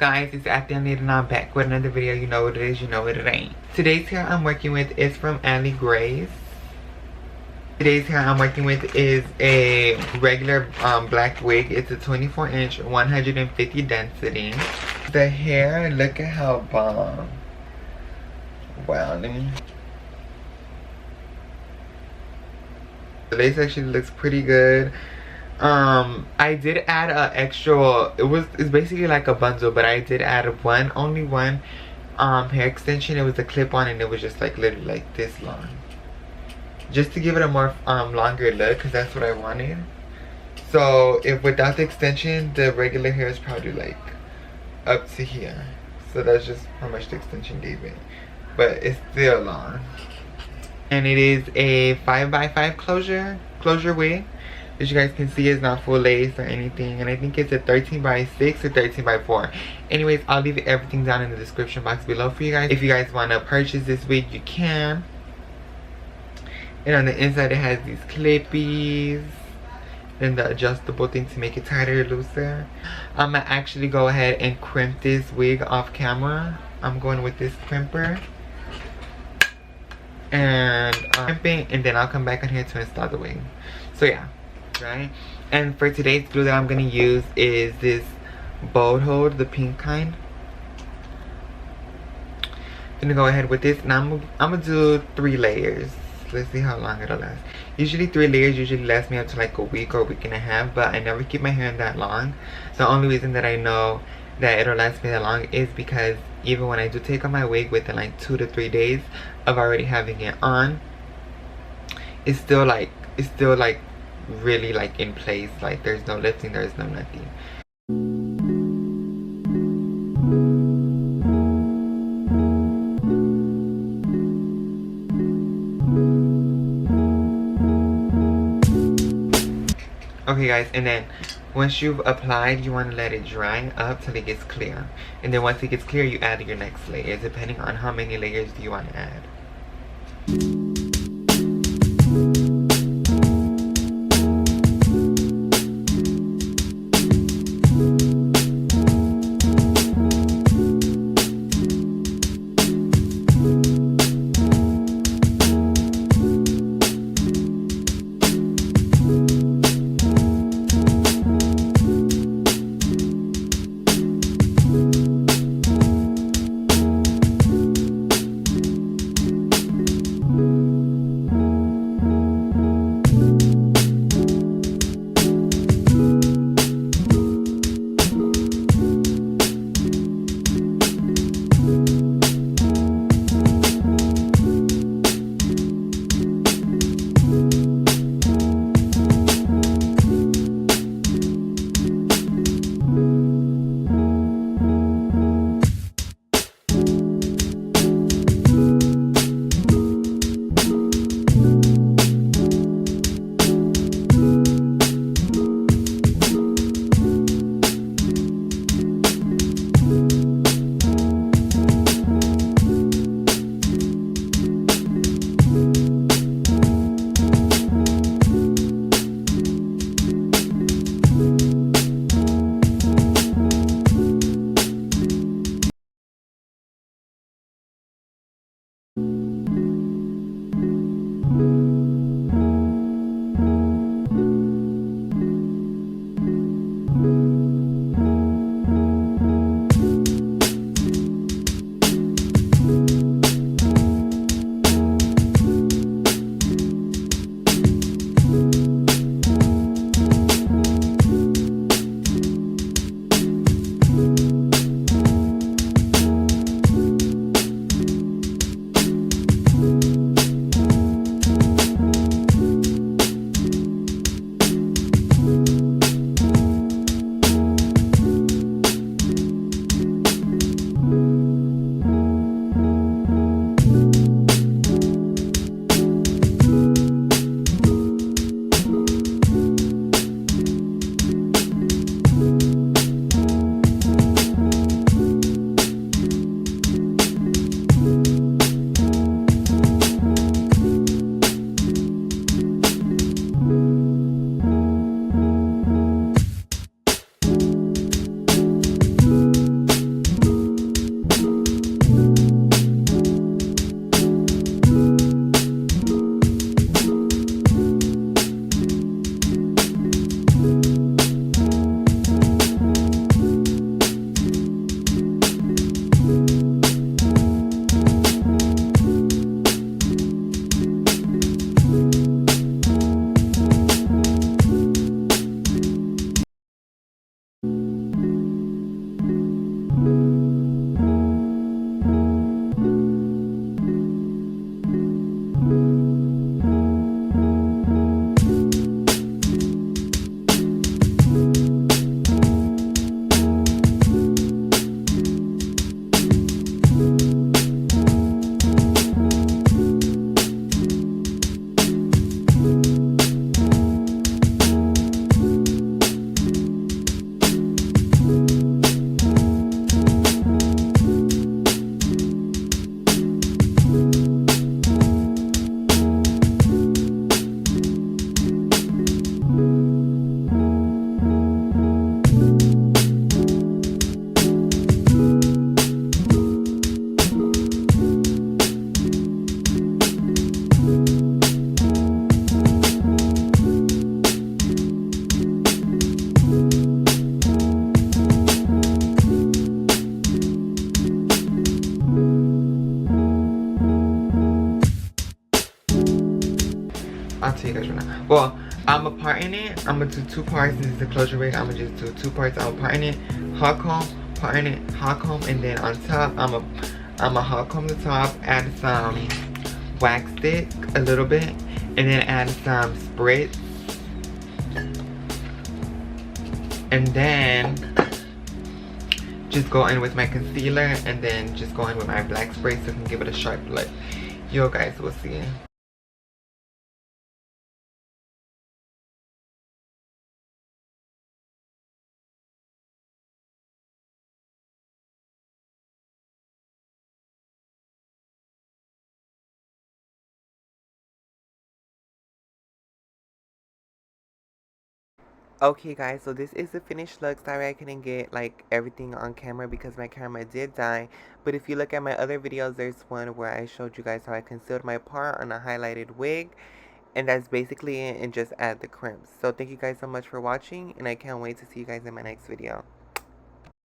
guys? It's Ethnicity and I'm back with another video. You know what it is, you know what it ain't. Today's hair I'm working with is from Allie Grace. Today's hair I'm working with is a regular black wig. It's a 24-inch 150 density. The hair, look at how bomb. Wow, let me. The lace actually looks pretty good. I did add a extra, it's basically like a bundle, but I did add only one hair extension. It was a clip-on and it was just like literally like this long, just to give it a more longer look, because that's what I wanted. So if without the extension, the regular hair is probably like up to here, so that's just how much the extension gave it, but it's still long. And it is a 5x5 closure wig. As you guys can see, it's not full lace or anything, and I think it's a 13x6 or 13x4. Anyways, I'll leave everything down in the description box below for you guys. If you guys want to purchase this wig, you can. And on the inside it has these clippies and the adjustable thing to make it tighter or looser. I'm gonna actually go ahead and crimp this wig off camera. I'm going with this crimper and crimping, and then I'll come back on here to install the wig. So yeah. Right, and for today's glue that I'm gonna use is this Bold Hold, the pink kind. I'm gonna go ahead with this, and I'm gonna do 3 layers. Let's see how long it'll last. Usually 3 layers usually last me up to like a week or a week and a half, but I never keep my hair in that long. The only reason that I know that it'll last me that long is because even when I do take off my wig within like 2 to 3 days of already having it on, it's still like really like in place. Like there's no lifting, there's no nothing. Okay guys, and then once you've applied, you want to let it dry up till it gets clear, and then once it gets clear, you add your next layer depending on how many layers do you want to add. I'll tell you guys right now. Well, I'm gonna parting it. I'm gonna do 2 parts. This is the closure wig. I'm gonna just do 2 parts. I'm parting it, hot comb, parting it, hot comb, and then on top, I'm a hot comb the top, add some wax stick a little bit, and then add some spritz, and then just go in with my concealer, and then just go in with my black spray so I can give it a sharp look. You guys will see. Okay guys, so this is the finished look. Sorry I couldn't get like everything on camera because my camera did die. But if you look at my other videos, there's one where I showed you guys how I concealed my part on a highlighted wig. And that's basically it, and just add the crimps. So thank you guys so much for watching, and I can't wait to see you guys in my next video.